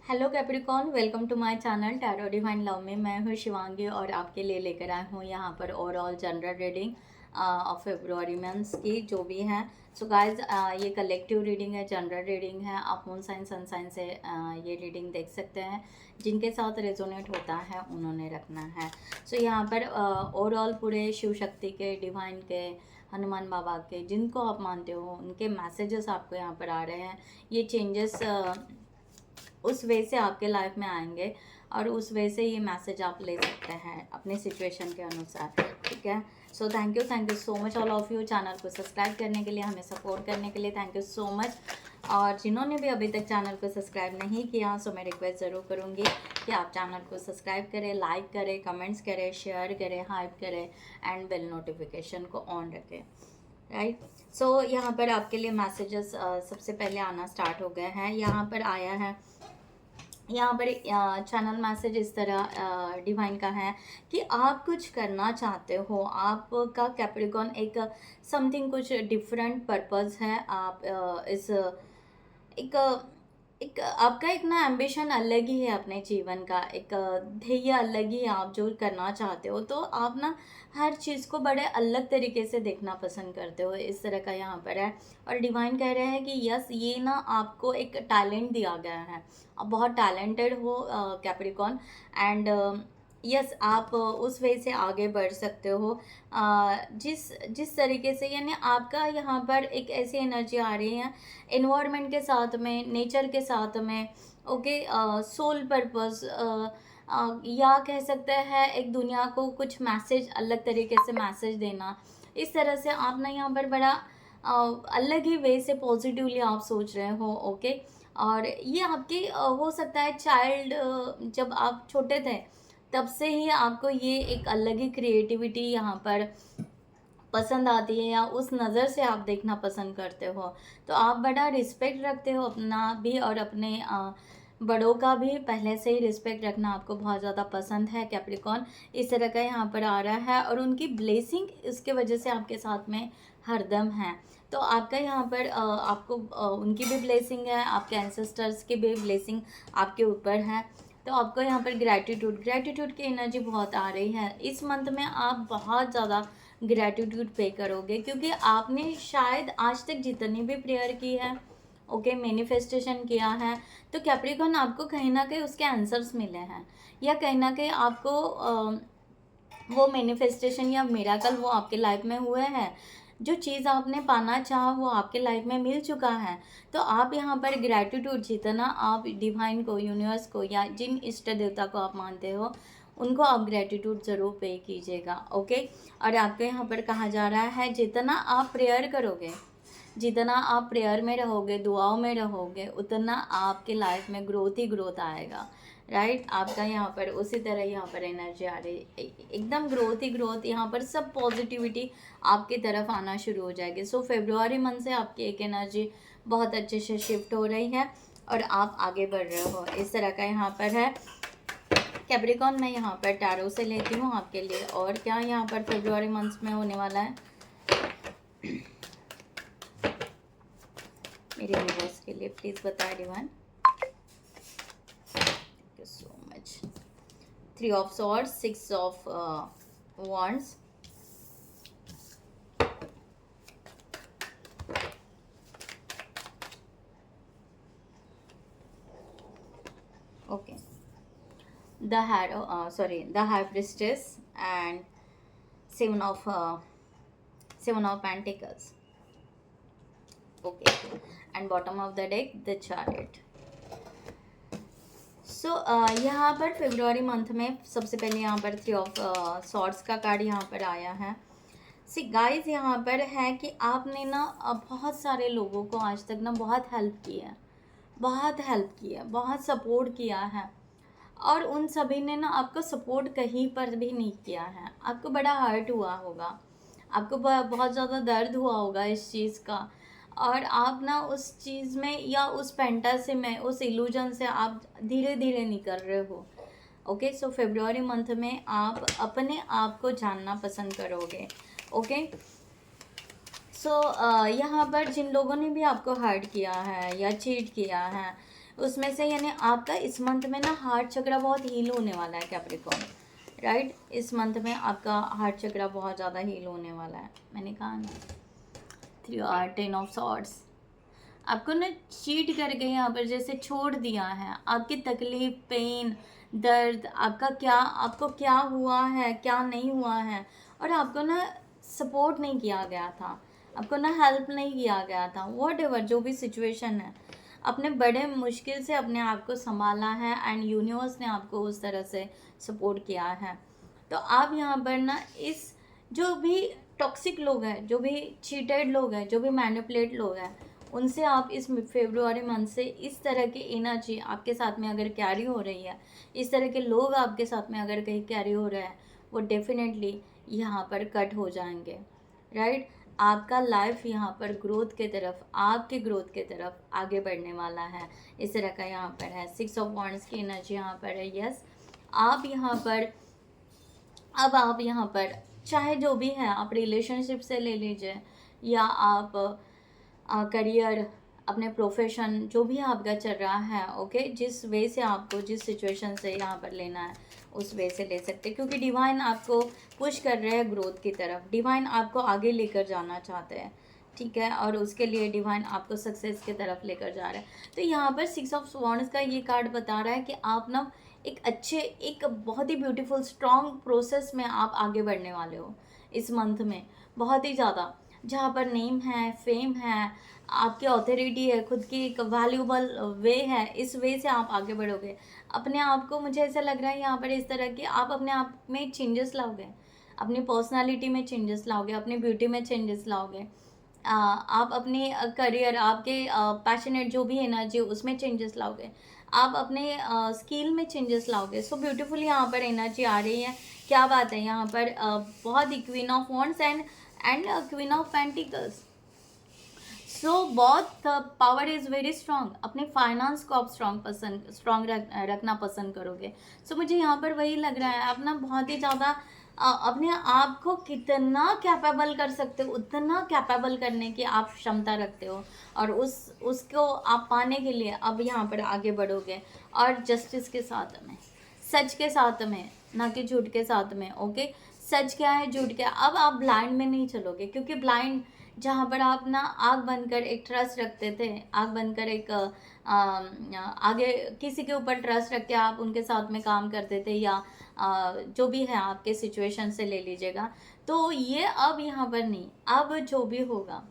Hello Capricorn, welcome to my channel tarot divine love में। मैं हूँ शिवांगी और आपके लिए लेकर आई हूँ यहाँ पर overall general reading of February months की जो भी है। सो गाइज, ये कलेक्टिव रीडिंग है, जनरल रीडिंग है। आप मून साइन सन साइन से ये रीडिंग देख सकते हैं। जिनके साथ रेजोनेट होता है उन्होंने रखना है। सो यहाँ पर ओवरऑल पूरे शिव शक्ति के, डिवाइन के, हनुमान बाबा के, जिनको आप मानते हो उनके मैसेजेस आपको यहाँ पर आ रहे हैं। ये चेंजेस उस वे से आपके लाइफ में आएंगे और उस वे से ये मैसेज आप ले सकते हैं अपने सिचुएशन के अनुसार। ठीक है। So thank you so much all of you. Channel को सब्सक्राइब करने के लिए, हमें सपोर्ट करने के लिए थैंक यू सो मच। और जिन्होंने भी अभी तक चैनल को सब्सक्राइब नहीं किया, सो मैं रिक्वेस्ट ज़रूर करूँगी कि आप चैनल को सब्सक्राइब करें, लाइक करें, कमेंट्स करें, शेयर करें, हाइप करें एंड बेल नोटिफिकेशन को ऑन रखें। राइट। सो यहाँ पर आपके लिए मैसेजेस सबसे पहले आना स्टार्ट हो गए हैं। यहाँ पर आया है, यहाँ पर चैनल मैसेज इस तरह डिवाइन का है कि आप कुछ करना चाहते हो। आपका कैप्रिकॉर्न एक समथिंग कुछ डिफरेंट पर्पस है। आप इस एक एक आपका एक ना एम्बिशन अलग ही है अपने जीवन का, एक ध्येय अलग ही है। आप जो करना चाहते हो तो आप ना हर चीज़ को बड़े अलग तरीके से देखना पसंद करते हो, इस तरह का यहाँ पर है। और डिवाइन कह रहे हैं कि यस, ये ना आपको एक टैलेंट दिया गया है। आप बहुत टैलेंटेड हो कैप्रिकॉर्न एंड यस, आप उस वे से आगे बढ़ सकते हो जिस जिस तरीके से, यानी आपका यहाँ पर एक ऐसी एनर्जी आ रही है इन्वायरमेंट के साथ में, नेचर के साथ में। ओके। सोल पर्पस या कह सकते हैं एक दुनिया को कुछ मैसेज, अलग तरीके से मैसेज देना। इस तरह से आप ना यहाँ पर बड़ा अलग ही वे से पॉजिटिवली आप सोच रहे हो। ओके। और ये आपकी हो सकता है चाइल्ड, जब आप छोटे थे तब से ही आपको ये एक अलग ही क्रिएटिविटी यहाँ पर पसंद आती है, या उस नज़र से आप देखना पसंद करते हो। तो आप बड़ा रिस्पेक्ट रखते हो अपना भी और अपने बड़ों का भी। पहले से ही रिस्पेक्ट रखना आपको बहुत ज़्यादा पसंद है कैप्रिकॉर्न, इस तरह का यहाँ पर आ रहा है। और उनकी ब्लेसिंग इसके वजह से आपके साथ में हरदम है। तो आपका यहाँ पर आपको उनकी भी ब्लेसिंग है, आपके एंसेस्टर्स की भी ब्लेसिंग आपके ऊपर है। तो आपको यहाँ पर ग्रैटिट्यूड की एनर्जी बहुत आ रही है। इस मंथ में आप बहुत ज़्यादा ग्रैटिट्यूड पे करोगे क्योंकि आपने शायद आज तक जितनी भी प्रेयर की है, ओके, मैनिफेस्टेशन किया है, तो कैप्रिकॉर्न आपको कहीं ना कहीं उसके आंसर्स मिले हैं, या कहीं ना कहीं आपको वो मैनिफेस्टेशन या मिराकल वो आपके लाइफ में हुए हैं। जो चीज़ आपने पाना चाहा वो आपके लाइफ में मिल चुका है। तो आप यहाँ पर ग्रैटिट्यूड, जितना आप डिवाइन को, यूनिवर्स को, या जिन इष्ट देवता को आप मानते हो उनको आप ग्रैटिट्यूड ज़रूर पे कीजिएगा। ओके। और आपको यहाँ पर कहा जा रहा है जितना आप प्रेयर करोगे, जितना आप प्रेयर में रहोगे, दुआओं में रहोगे, उतना आपके लाइफ में ग्रोथ ही ग्रोथ आएगा। राइट। आपका यहाँ पर उसी तरह यहाँ पर एनर्जी आ रही है, एकदम ग्रोथ ही ग्रोथ। यहाँ पर सब पॉजिटिविटी आपकी तरफ आना शुरू हो जाएगी। सो फेब्रुआरी मंथ से आपकी एक एनर्जी बहुत अच्छे से शिफ्ट हो रही है और आप आगे बढ़ रहे हो, इस तरह का यहाँ पर है कैप्रिकॉर्न। मैं यहाँ पर टैरो से लेती हूँ आपके लिए और क्या यहाँ पर फेब्रुआरी मंथ में होने वाला है मेरे व्यूअर्स के लिए, प्लीज़ बताएं divine. Thank you so much. 3 of swords, 6 of wands, okay, the high priestess and 7 of pentacles, okay, and bottom of the deck the chariot. सो यहाँ पर फेब्रुआरी मंथ में सबसे पहले यहाँ पर 3 ऑफ सॉर्ड्स का कार्ड यहाँ पर आया है। सी गाइस, यहाँ पर है कि आपने ना बहुत सारे लोगों को आज तक ना बहुत हेल्प की है, बहुत सपोर्ट किया है, और उन सभी ने ना आपको सपोर्ट कहीं पर भी नहीं किया है। आपको बड़ा हर्ट हुआ होगा, आपको बहुत ज़्यादा दर्द हुआ होगा इस चीज़ का, और आप ना उस चीज़ में या उस फैंटासी में, उस इल्यूजन से आप धीरे धीरे निकल रहे हो। ओके। सो फेब्रुआरी मंथ में आप अपने आप को जानना पसंद करोगे। ओके। सो यहाँ पर जिन लोगों ने भी आपको हर्ट किया है या चीट किया है, उसमें से यानी आपका इस मंथ में ना हार्ट चक्र बहुत हील होने वाला है कैप्रिकॉर्न, राइट। इस मंथ में आपका हार्ट चक्र बहुत ज़्यादा हील होने वाला है, मैंने कहा ना। 3 और 10 ऑफ सॉर्ड्स, आपको ना चीट करके यहाँ पर जैसे छोड़ दिया है। आपकी तकलीफ, पेन, दर्द, आपको क्या हुआ है, क्या नहीं हुआ है, और आपको ना सपोर्ट नहीं किया गया था, आपको ना हेल्प नहीं किया गया था, वॉट एवर जो भी सिचुएशन है, अपने बड़े मुश्किल से अपने आप को संभाला है एंड यूनिवर्स ने आपको उस तरह से सपोर्ट किया है। तो आप यहाँ पर ना इस जो भी टॉक्सिक लोग हैं, जो भी चीटेड लोग हैं, जो भी मैनिपुलेट लोग हैं, उनसे आप इस फेब्रुआरी मंथ से इस तरह की एनर्जी आपके साथ में अगर कैरी हो रही है, इस तरह के लोग आपके साथ में अगर कहीं कैरी हो रहे हैं, वो डेफिनेटली यहाँ पर कट हो जाएंगे, राइट। आपका लाइफ यहाँ पर ग्रोथ के तरफ, आपके ग्रोथ के तरफ आगे बढ़ने वाला है, इस तरह का यहाँ पर है। 6 ऑफ वॉन्ड्स की एनर्जी यहाँ पर है। यस, आप यहाँ पर, अब आप यहाँ पर चाहे जो भी है, आप रिलेशनशिप से ले लीजिए या आप करियर, अपने प्रोफेशन, जो भी आपका चल रहा है, ओके, जिस वे से आपको, जिस सिचुएशन से यहाँ पर लेना है उस वे से ले सकते हैं, क्योंकि डिवाइन आपको पुश कर रहे हैं ग्रोथ की तरफ, डिवाइन आपको आगे लेकर जाना चाहते हैं, ठीक है, और उसके लिए डिवाइन आपको सक्सेस की तरफ लेकर जा रहा है। तो यहाँ पर 6 ऑफ स्वॉर्ड्स का ये कार्ड बता रहा है कि आप ना एक बहुत ही ब्यूटीफुल स्ट्रॉन्ग प्रोसेस में आप आगे बढ़ने वाले हो इस मंथ में, बहुत ही ज़्यादा, जहाँ पर नेम है, फेम है, आपकी ऑथोरिटी है, खुद की एक वैल्यूबल वे है, इस वे से आप आगे बढ़ोगे। अपने आप को, मुझे ऐसा लग रहा है यहाँ पर इस तरह कि आप अपने आप में चेंजेस लाओगे, अपनी पर्सनालिटी में चेंजेस लाओगे, अपनी ब्यूटी में चेंजेस लाओगे, आप अपने करियर, आपके पैशनेट जो भी एनर्जी उसमें चेंजेस लाओगे, आप अपने स्किल में चेंजेस लाओगे। सो ब्यूटीफुल यहाँ पर एनर्जी आ रही है, क्या बात है। यहाँ पर बहुत ही queen of wands and queen of pentacles. So बहुत पावर इज़ वेरी स्ट्रांग। अपने फाइनेंस को आप स्ट्रांग रखना पसंद करोगे। सो मुझे यहाँ पर वही लग रहा है, आप ना बहुत ही ज़्यादा अपने आप को कितना कैपेबल कर सकते हो, उतना कैपेबल करने की आप क्षमता रखते हो, और उसको आप पाने के लिए अब यहाँ पर आगे बढ़ोगे, और जस्टिस के साथ में, सच के साथ में, ना कि झूठ के साथ में, ओके। सच क्या है, झूठ क्या है, अब आप ब्लाइंड में नहीं चलोगे, क्योंकि ब्लाइंड जहाँ पर आप ना आग बनकर एक ट्रस्ट रखते थे, आग बनकर एक आगे किसी के ऊपर ट्रस्ट रख के आप उनके साथ में काम करते थे, या जो भी है आपके सिचुएशन से ले लीजिएगा, तो ये अब यहाँ पर नहीं, अब जो भी होगा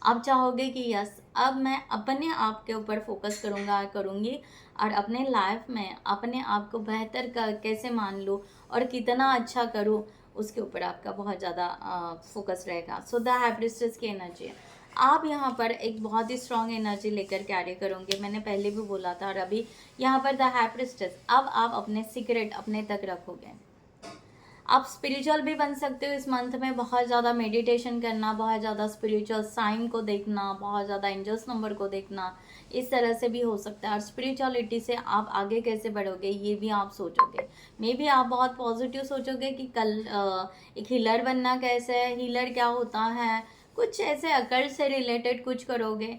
आप चाहोगे कि यस, अब मैं अपने आप के ऊपर फोकस करूँगी, और अपने लाइफ में अपने आप को बेहतर कैसे मान लूँ और कितना अच्छा करूँ, उसके ऊपर आपका बहुत ज़्यादा फोकस रहेगा। सो द हाई प्रीस्टेस की एनर्जी है, आप यहाँ पर एक बहुत ही स्ट्रॉन्ग एनर्जी लेकर कैरी करोगे, मैंने पहले भी बोला था, और अभी यहाँ पर द हाई प्रीस्टेस, अब आप अपने सीक्रेट अपने तक रखोगे। आप स्पिरिचुअल भी बन सकते हो इस मंथ में, बहुत ज़्यादा मेडिटेशन करना, बहुत ज़्यादा स्पिरिचुअल साइन को देखना, बहुत ज़्यादा एंजल्स नंबर को देखना, इस तरह से भी हो सकता है। और स्पिरिचुअलिटी से आप आगे कैसे बढ़ोगे ये भी आप सोचोगे। मे बी आप बहुत पॉजिटिव सोचोगे कि कल एक हीलर बनना कैसे है, हीलर क्या होता है, कुछ ऐसे अकल्ट से रिलेटेड कुछ करोगे,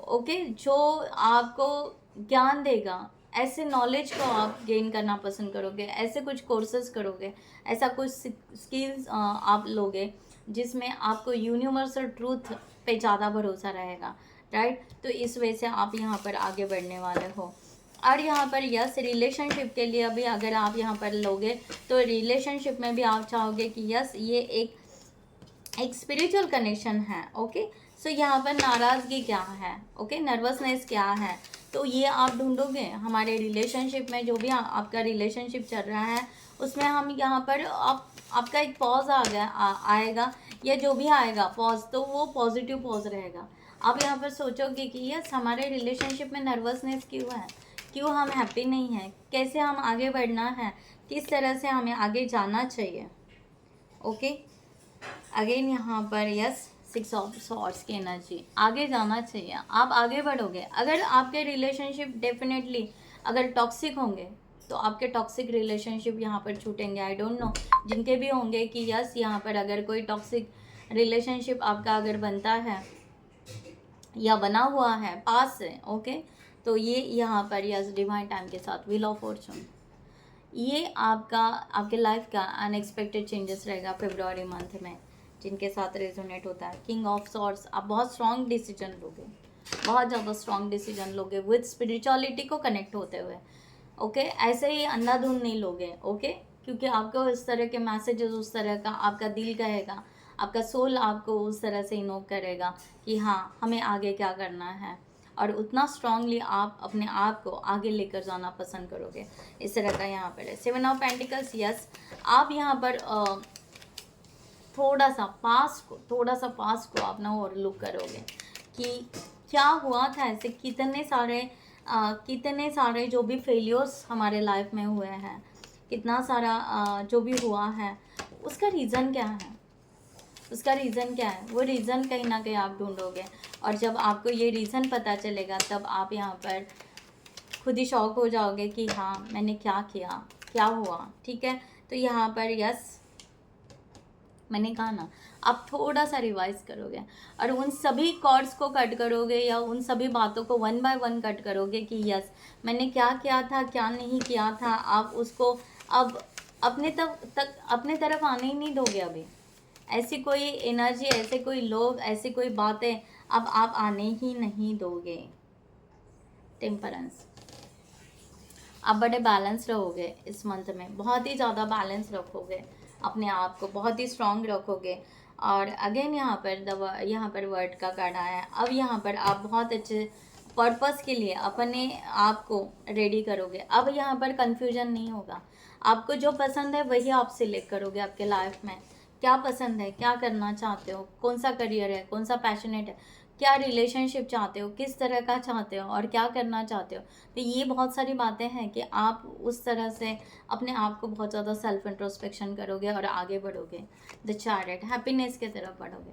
ओके, जो आपको ज्ञान देगा, ऐसे नॉलेज को आप गेन करना पसंद करोगे, ऐसे कुछ कोर्सेज करोगे, ऐसा कुछ स्किल्स आप लोगे जिसमें आपको यूनिवर्सल ट्रूथ पे ज़्यादा भरोसा रहेगा, राइट। तो इस वजह से आप यहाँ पर आगे बढ़ने वाले हो। और यहाँ पर यस, रिलेशनशिप के लिए भी अगर आप यहाँ पर लोगे तो रिलेशनशिप में भी आप चाहोगे कि यस, ये एक स्पिरिचुअल कनेक्शन है, ओके। सो यहाँ पर नाराज़गी क्या है, ओके, नर्वसनेस क्या है, तो ये आप ढूंढोगे हमारे रिलेशनशिप में। जो भी आपका रिलेशनशिप चल रहा है उसमें हम यहाँ पर आपका एक पॉज आएगा, या जो भी आएगा पॉज, तो वो पॉजिटिव पॉज रहेगा। आप यहाँ पर सोचोगे कि यस, हमारे रिलेशनशिप में नर्वसनेस क्यों है, क्यों हम हैप्पी नहीं हैं, कैसे हम आगे बढ़ना है, किस तरह से हमें आगे जाना चाहिए, ओके। अगेन यहाँ पर यस, 6 ऑफ सॉर्ड्स की एनर्जी, आगे जाना चाहिए, आप आगे बढ़ोगे। अगर आपके रिलेशनशिप डेफिनेटली अगर टॉक्सिक होंगे तो आपके टॉक्सिक रिलेशनशिप यहाँ पर छूटेंगे। आई डोंट नो जिनके भी होंगे कि यस, यहाँ पर अगर कोई टॉक्सिक रिलेशनशिप आपका अगर बनता है या बना हुआ है पास से, ओके, तो ये यहाँ पर यस डिवाइन टाइम के साथ व्हील ऑफ फॉर्चून, ये आपके लाइफ का अनएक्सपेक्टेड चेंजेस रहेगा फरवरी मंथ में, जिनके साथ रेजोनेट होता है। किंग ऑफ सॉर्ड्स, आप बहुत स्ट्रॉन्ग डिसीजन लोगे, बहुत ज़्यादा स्ट्रॉन्ग डिसीजन लोगे विद स्पिरिचुअलिटी को कनेक्ट होते हुए। ओके, ऐसे ही अंधाधुंध नहीं लोगे। ओके, क्योंकि आपको इस तरह के मैसेजेस, उस तरह का आपका दिल कहेगा, आपका सोल आपको उस तरह से इनोक करेगा कि हाँ हमें आगे क्या करना है, और उतना स्ट्रांगली आप अपने आप को आगे लेकर जाना पसंद करोगे। इस तरह का यहाँ पर है। 7 ऑफ पेंटिकल्स, यस आप यहाँ पर थोड़ा सा पास्ट को आप ना ओवरलुक करोगे कि क्या हुआ था, ऐसे कितने सारे जो भी फेलियर्स हमारे लाइफ में हुए हैं, कितना सारा जो भी हुआ है, उसका रीज़न क्या है, वो रीज़न कहीं ना कहीं आप ढूंढोगे। और जब आपको ये रीज़न पता चलेगा तब आप यहाँ पर खुद ही शॉक हो जाओगे कि हाँ मैंने क्या किया, क्या हुआ। ठीक है, तो यहाँ पर यस मैंने कहा ना, आप थोड़ा सा रिवाइज करोगे और उन सभी कॉर्ड्स को कट करोगे, या उन सभी बातों को 1 बाय 1 कट करोगे कि यस मैंने क्या किया था, क्या नहीं किया था। आप उसको अब अपने तरफ आने ही नहीं दोगे। अभी ऐसी कोई एनर्जी, ऐसे कोई लोग, ऐसी कोई बातें अब आप आने ही नहीं दोगे। टेम्परेंस, आप बड़े बैलेंस रहोगे इस मंथ में, बहुत ही ज़्यादा बैलेंस रखोगे, अपने आप को बहुत ही स्ट्रांग रखोगे। और अगेन यहाँ पर वर्ड का कार्ड आया है। अब यहाँ पर आप बहुत अच्छे पर्पस के लिए अपने आप को रेडी करोगे। अब यहाँ पर कंफ्यूजन नहीं होगा, आपको जो पसंद है वही आप सिलेक्ट करोगे। आपके लाइफ में क्या पसंद है, क्या करना चाहते हो, कौन सा करियर है, कौन सा पैशनेट है, क्या रिलेशनशिप चाहते हो, किस तरह का चाहते हो और क्या करना चाहते हो। तो ये बहुत सारी बातें हैं कि आप उस तरह से अपने आप को बहुत ज़्यादा सेल्फ इंट्रोस्पेक्शन करोगे और आगे बढ़ोगे। द चैरियट, हैप्पीनेस की तरफ बढ़ोगे।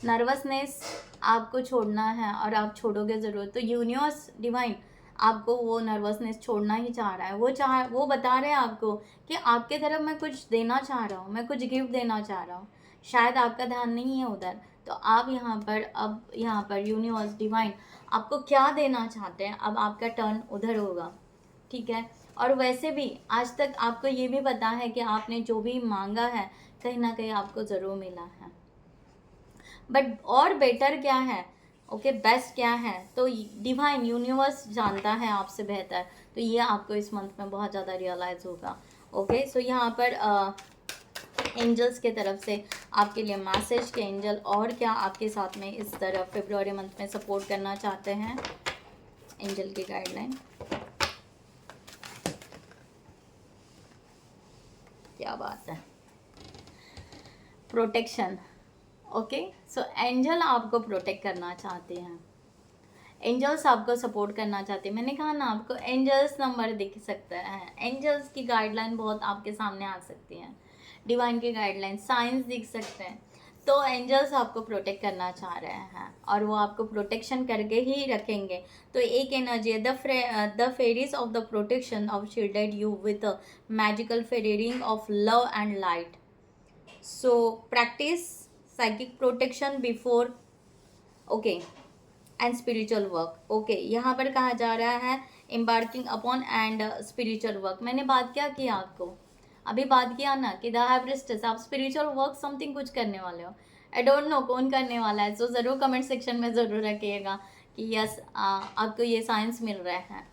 नर्वसनेस आपको छोड़ना है और आप छोड़ोगे ज़रूर। तो यूनिवर्स डिवाइन आपको वो नर्वसनेस छोड़ना ही चाह रहा है। वो बता रहे हैं आपको कि आपके तरफ मैं कुछ देना चाह रहा हूँ, मैं कुछ गिफ्ट देना चाह रहा हूँ। शायद आपका ध्यान नहीं है उधर, तो आप यहाँ पर यूनिवर्स डिवाइन आपको क्या देना चाहते हैं, अब आपका टर्न उधर होगा। ठीक है, और वैसे भी आज तक आपको ये भी पता है कि आपने जो भी मांगा है कहीं ना कहीं आपको ज़रूर मिला है। बट और बेटर क्या है, ओके बेस्ट क्या है, तो डिवाइन यूनिवर्स जानता है आपसे बेहतर। तो ये आपको इस मंथ में बहुत ज़्यादा रियलाइज़ होगा। ओके, सो यहाँ पर एंजल्स के तरफ से आपके लिए मैसेज के एंजल और क्या आपके साथ में इस तरफ फरवरी मंथ में सपोर्ट करना चाहते हैं, एंजल की गाइडलाइन क्या बात है। प्रोटेक्शन, ओके, सो एंजल आपको प्रोटेक्ट करना चाहते हैं, एंजल्स आपको सपोर्ट करना चाहते हैं। मैंने कहा ना आपको एंजल्स नंबर दिख सकता है, एंजल्स की गाइडलाइन बहुत आपके सामने आ सकती हैं, डिवाइन की गाइडलाइन साइंस दिख सकते हैं। तो एंजल्स आपको प्रोटेक्ट करना चाह रहे हैं और वो आपको प्रोटेक्शन करके ही रखेंगे। तो एक एनर्जी है the fairies of the protection of shielded you with magical fairing of love and light. So practice psychic protection before, okay, and spiritual work. Okay, यहाँ पर कहा जा रहा है embarking upon and spiritual work. मैंने बात क्या किया आपको, अभी बात किया ना कि द हाई प्रीस्टेस, आप स्पिरिचुअल वर्क समथिंग कुछ करने वाले हो। आई डोंट नो कौन करने वाला है, सो ज़रूर कमेंट सेक्शन में ज़रूर रखिएगा कि यस आपको ये साइंस मिल रहे हैं।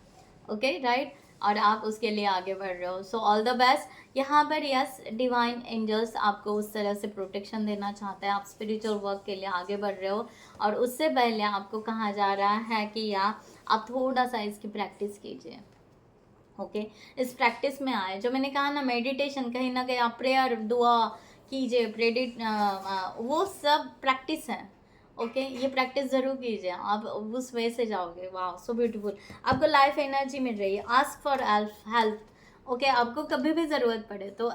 ओके राइट, और आप उसके लिए आगे बढ़ रहे हो। So all the best. यहाँ पर यस डिवाइन एंजल्स आपको उस तरह से प्रोटेक्शन देना चाहते हैं, आप स्पिरिचुअल वर्क के लिए आगे बढ़ रहे हो। और उससे पहले आपको कहा जा रहा है कि आप थोड़ा सा इसकी प्रैक्टिस कीजिए। ओके, इस प्रैक्टिस में आए, जो मैंने कहा ना मेडिटेशन, कहीं ना कहीं आप प्रेयर दुआ कीजिए, वो सब प्रैक्टिस है। ओके, ये प्रैक्टिस ज़रूर कीजिए, आप उस वे से जाओगे। वाह सो ब्यूटीफुल, आपको लाइफ एनर्जी मिल रही है। Ask for help. ओके, आपको कभी भी ज़रूरत पड़े तो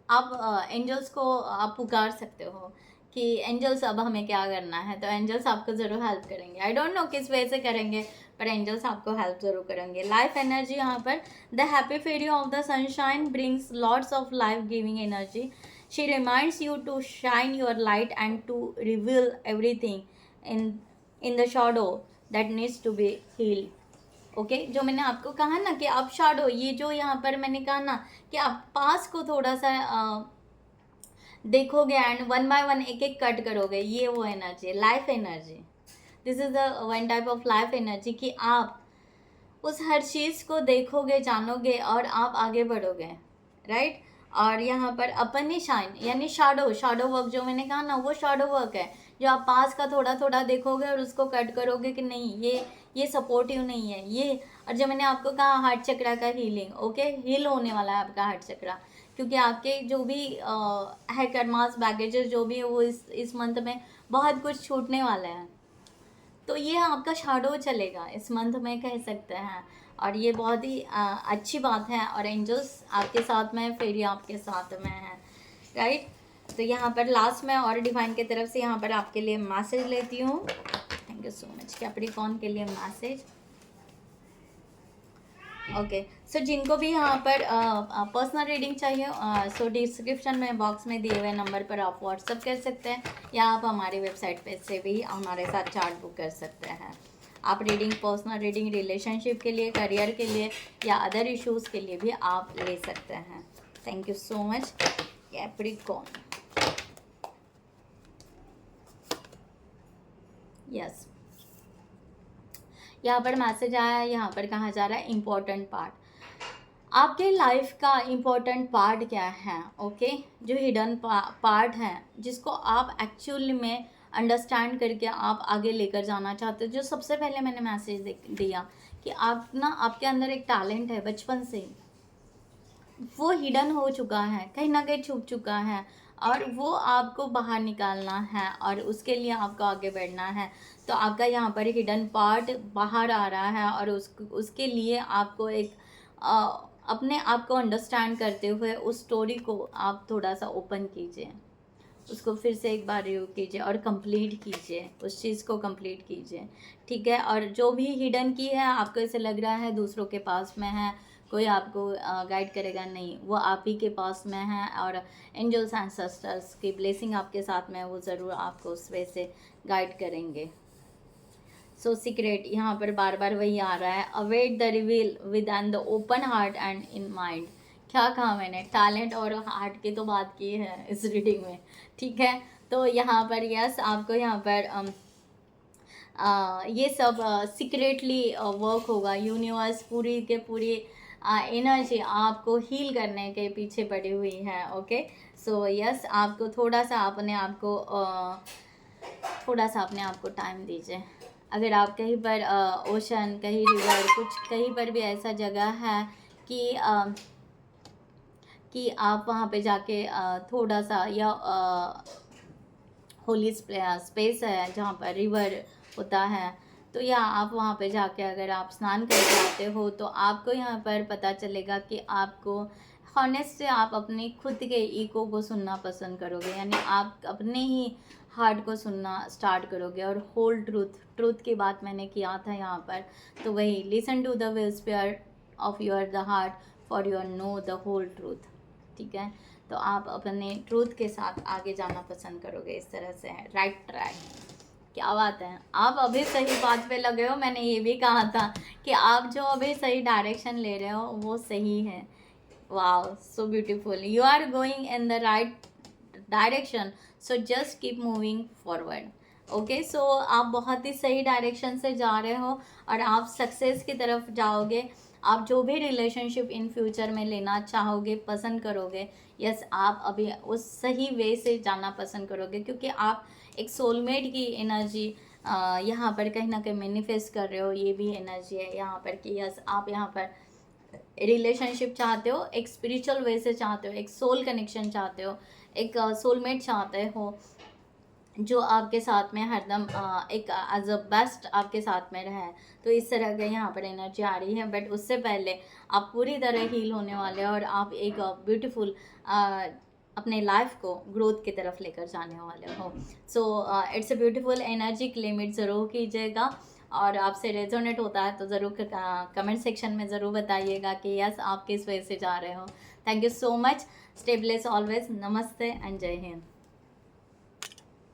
आप एंजल्स को आप पुकार सकते हो कि एंजल्स अब हमें क्या करना है, तो एंजल्स आपको ज़रूर हेल्प करेंगे। आई डोंट नो किस वे से करेंगे, पर एंजल्स आपको हेल्प ज़रूर करेंगे। लाइफ एनर्जी यहाँ पर the happy fairy of the sunshine brings lots of life giving energy. She reminds you to shine your light and to reveal everything in the shadow that needs to be healed. Okay जो मैंने आपको कहा ना कि आप shadow, ये जो यहाँ पर मैंने कहा ना कि आप पास को थोड़ा सा देखोगे एंड वन बाय वन एक एक कट करोगे, ये वो energy, life energy. This is the one type of life energy कि आप उस हर चीज़ को देखोगे, जानोगे और आप आगे बढ़ोगे, राइट। और यहाँ पर अपन ही शाइन यानी शैडो वर्क जो मैंने कहा ना, वो शैडो वर्क है जो आप पास का थोड़ा थोड़ा देखोगे और उसको कट करोगे कि नहीं ये सपोर्टिव नहीं है ये। और जो मैंने आपको कहा हार्ट चक्रा का हीलिंग, ओके, हील होने वाला है आपका हार्ट चक्रा, क्योंकि आपके जो भी है कर्मास बैगेजेस जो भी है वो इस मंथ में बहुत कुछ छूटने वाला है। तो ये आपका शैडो चलेगा इस मंथ में, कह सकते हैं। और ये बहुत ही अच्छी बात है। और एंजल्स आपके साथ में, फेरी आपके साथ में है, राइट। तो यहाँ पर लास्ट में और डिवाइन की तरफ से यहाँ पर आपके लिए मैसेज लेती हूँ। Thank you so much. Capricorn के लिए मैसेज, ओके। सो जिनको भी यहाँ पर पर्सनल रीडिंग चाहिए, सो डिस्क्रिप्शन में बॉक्स में दिए हुए नंबर पर आप व्हाट्सअप कर सकते हैं, या आप हमारी वेबसाइट पे से भी हमारे साथ चार्ट बुक कर सकते हैं। आप रीडिंग, पर्सनल रीडिंग रिलेशनशिप के लिए, करियर के लिए या अदर इश्यूज़ के लिए भी आप ले सकते हैं। Thank you so much. Capricorn, yes, यहाँ पर मैसेज आया, यहाँ पर कहा जा रहा है इम्पोर्टेंट पार्ट। आपके लाइफ का इम्पोर्टेंट पार्ट क्या है, ओके, जो हिडन पार्ट है जिसको आप एक्चुअली में अंडरस्टैंड करके आप आगे लेकर जाना चाहते हो। जो सबसे पहले मैंने मैसेज दिया कि आप ना, आपके अंदर एक टैलेंट है बचपन से ही, वो हिडन हो चुका है, कहीं ना कहीं छुप चुका है, और वो आपको बाहर निकालना है और उसके लिए आपको आगे बढ़ना है। तो आपका यहाँ पर हिडन पार्ट बाहर आ रहा है और उसके लिए आपको एक अपने आप को अंडरस्टैंड करते हुए उस स्टोरी को आप थोड़ा सा ओपन कीजिए, उसको फिर से एक बार रिव्यू कीजिए और कंप्लीट कीजिए, उस चीज़ को कंप्लीट कीजिए, ठीक है। और जो भी हिडन की है, आपको ऐसे लग रहा है दूसरों के पास में है, कोई आपको गाइड करेगा, नहीं, वो आप ही के पास में है। और एंजल्स एंसेस्टर्स की ब्लेसिंग आपके साथ में है, वो ज़रूर आपको उस वे से गाइड करेंगे। सो सीक्रेट, यहाँ पर बार बार वही आ रहा है, await the reveal with and the open heart and in mind. क्या कहा मैंने, टैलेंट और हार्ट की तो बात की है इस रीडिंग में, ठीक है। तो यहाँ पर यस, आपको यहाँ पर ये सब सीक्रेटली वर्क होगा। यूनिवर्स पूरी के पूरी एनर्जी आपको हील करने के पीछे पड़ी हुई है, ओके। सो यस, आपको थोड़ा सा अपने आप को टाइम दीजिए। अगर आप कहीं पर ओशन, कहीं रिवर, कुछ कहीं पर भी ऐसा जगह है कि आप वहाँ पे जाके थोड़ा सा, या होली स्पेस है जहाँ पर रिवर होता है, तो या आप वहाँ पे जाके अगर आप स्नान करके आते हो, तो आपको यहाँ पर पता चलेगा कि आपको हॉनेस्ट से आप अपने खुद के ईगो को सुनना पसंद करोगे, यानी आप अपने ही हार्ट को सुनना स्टार्ट करोगे। और होल ट्रूथ की बात मैंने किया था यहाँ पर, तो वही, listen to the whisper of your the heart for your know the whole truth, ठीक है। तो आप अपने ट्रूथ के साथ आगे जाना पसंद करोगे, इस तरह से है, राइट ट्रैक। क्या बात है, आप अभी सही बात पे लगे हो। मैंने ये भी कहा था कि आप जो अभी सही डायरेक्शन ले रहे हो वो सही है। Wow, so beautiful, you are going in the right direction, so just keep moving forward, okay. So आप बहुत ही सही डायरेक्शन से जा रहे हो और आप सक्सेस की तरफ जाओगे। आप जो भी रिलेशनशिप इन फ्यूचर में लेना चाहोगे, पसंद करोगे, यस, आप अभी उस सही वे से जाना पसंद करोगे, क्योंकि आप एक सोलमेट की एनर्जी यहाँ पर कहीं ना कहीं मैनिफेस्ट कर रहे हो। ये भी एनर्जी है यहाँ पर कि यस, आप यहाँ पर रिलेशनशिप चाहते हो, एक स्पिरिचुअल वे से चाहते हो, एक सोल कनेक्शन चाहते हो, एक सोलमेट चाहते हो जो आपके साथ में हरदम एक एज अ बेस्ट आपके साथ में रहे। तो इस तरह के यहाँ पर एनर्जी आ रही है। बट उससे पहले आप पूरी तरह हील होने वाले हो और आप एक ब्यूटीफुल अपने लाइफ को ग्रोथ की तरफ लेकर जाने वाले हो। So it's a beautiful energy, claim it ज़रूर कीजिएगा। और आपसे रेजोनेट होता है तो ज़रूर कमेंट सेक्शन में ज़रूर बताइएगा कि यस, आप किस वजह से जा रहे हो। Thank you so much. Stay bless always. नमस्ते एंड जय हिंद।